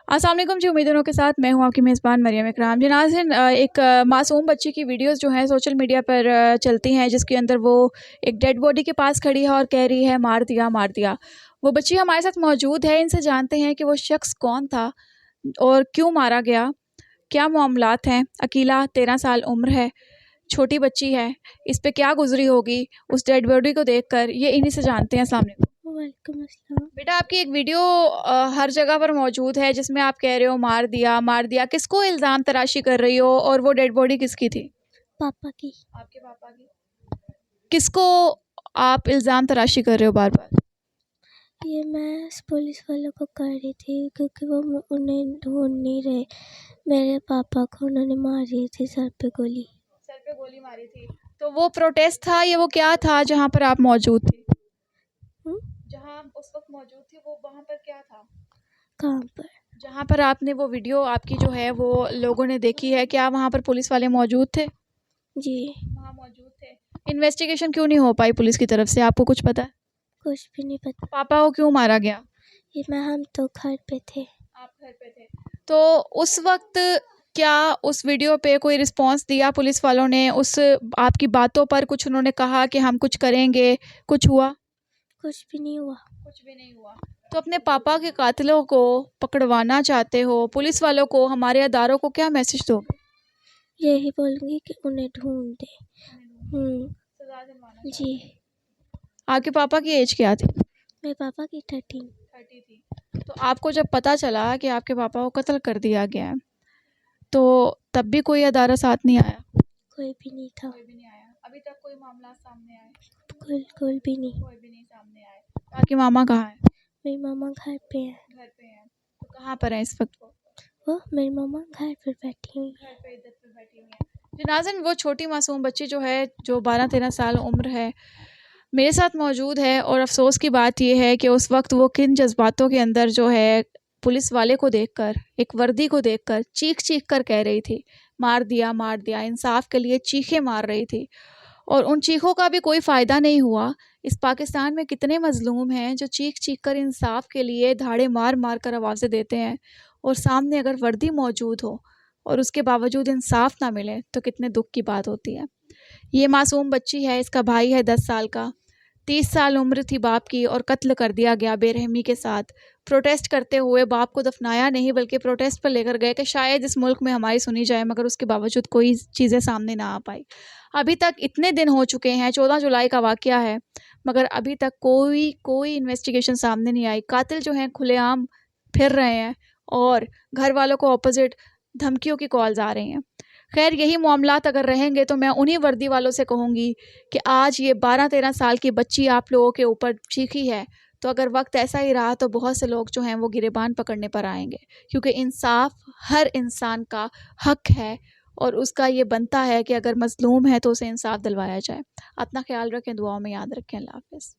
अस्सलाम वालेकुम जी, उम्मीदों के साथ मैं हूं आपकी मेज़बान मरियम इकराम। जी नाज़रीन, एक मासूम बच्ची की वीडियोस जो हैं सोशल मीडिया पर चलती हैं, जिसके अंदर वो एक डेड बॉडी के पास खड़ी है और कह रही है मार दिया मार दिया। वो बच्ची हमारे साथ मौजूद है, इनसे जानते हैं कि वो शख्स कौन था और क्यों मारा गया, क्या मामलात हैं। अकीला 13 साल उम्र है, छोटी बच्ची है, इस पे क्या गुजरी होगी उस डेड बॉडी को देखकर, ये इन्हीं से जानते हैं। अस्सलाम वालेकुम। वालेकुम अस्सलाम। बेटा, आपकी एक वीडियो हर जगह पर मौजूद है जिसमें आप कह रहे हो मार दिया मार दिया। किसको इल्ज़ाम तराशी कर रही हो और वो डेड बॉडी किसकी थी? पापा की। आपके पापा की। किसको आप इल्ज़ाम तराशी कर रहे हो बार बार? ये मैं पुलिस वालों को कर रही थी क्योंकि वो उन्हें ढूंढ नहीं रहे। मेरे पापा को उन्होंने मारी थी सर पे गोली। सर पे गोली मारी थी। तो वो प्रोटेस्ट था या वो क्या था जहाँ पर आप मौजूद थे? जहाँ आप उस वक्त मौजूद थी वो वहाँ पर क्या था? कहाँ पर? जहाँ पर आपने वो वीडियो आपकी जो है वो लोगों ने देखी है, क्या वहाँ पर पुलिस वाले मौजूद थे? जी। वहाँ मौजूद थे। इन्वेस्टिगेशन क्यों नहीं हो पाई पुलिस की तरफ से, आपको कुछ पता है? कुछ भी नहीं पता। पापा को क्यों मारा गया? ये हम तो घर पे थे। आप घर पे थे। तो उस वक्त क्या उस वीडियो पे कोई रिस्पांस दिया पुलिस वालों ने? उस आपकी बातों पर कुछ उन्होंने कहा कि हम कुछ करेंगे, कुछ हुआ? कुछ भी नहीं हुआ। कुछ भी नहीं हुआ। तो अपने पापा के कातिलों को पकड़वाना चाहते हो, पुलिस वालों को, हमारे अदारों को क्या मैसेज दोगे? यही बोलूँगी कि उन्हें ढूंढ दे। सजा दिलवाना जी। आपके पापा की एज क्या थी? मेरे पापा की 13। 30 थी। तो आपको जब पता चला कि आपके पापा को कत्ल कर दिया गया है, तो तब भी कोई अदारा साथ नहीं आया? कोई भी नहीं था। कोई भी नहीं आया। अभी तक कोई मामला सामने आया? कोई भी नहीं। कोई भी नहीं सामने आया। आपकी मामा कहाँ है? मेरी मामा घर पे है। घर पे है। तो कहाँ पर है इस वक्त वो मेरी मामा घर पर बैठी हुई है। घर पे इधर पे बैठी हुई है। जी नाज़रीन, वो छोटी मासूम बच्ची जो है, जो 12-13 साल उम्र है, मेरे साथ मौजूद है। और अफसोस की बात यह है कि उस वक्त वो किन जज्बातों के अंदर जो है पुलिस वाले को देखकर, एक वर्दी को देखकर चीख चीख कर कह रही थी मार दिया, इंसाफ के लिए चीखें मार रही थी। और उन चीखों का भी कोई फ़ायदा नहीं हुआ। इस पाकिस्तान में कितने मज़लूम हैं जो चीख चीख कर इंसाफ के लिए धाड़े मार मार कर आवाज़ें देते हैं, और सामने अगर वर्दी मौजूद हो और उसके बावजूद इंसाफ ना मिले तो कितने दुख की बात होती है। ये मासूम बच्ची है, इसका भाई है 10 साल का। 30 साल उम्र थी बाप की और कत्ल कर दिया गया बेरहमी के साथ। प्रोटेस्ट करते हुए बाप को दफनाया नहीं बल्कि प्रोटेस्ट पर लेकर गए कि शायद इस मुल्क में हमारी सुनी जाए, मगर उसके बावजूद कोई चीज़ें सामने ना आ पाई। अभी तक इतने दिन हो चुके हैं, 14 जुलाई का वाक़या है, मगर अभी तक कोई इन्वेस्टिगेशन सामने नहीं आई। कातिल जो हैं खुलेआम फिर रहे हैं और घर वालों को अपोज़िट धमकियों की कॉल्स आ रही हैं। खैर, यही मामलात अगर रहेंगे तो मैं उन्हीं वर्दी वालों से कहूँगी कि आज ये 12-13 साल की बच्ची आप लोगों के ऊपर चीखी है, तो अगर वक्त ऐसा ही रहा तो बहुत से लोग जो हैं वो गिरेबान पकड़ने पर आएंगे, क्योंकि इंसाफ हर इंसान का हक है और उसका ये बनता है कि अगर मज़लूम है तो उसे इंसाफ दिलवाया जाए। अपना ख्याल रखें, दुआओं में याद रखें। अल्लाह हाफ़िज़।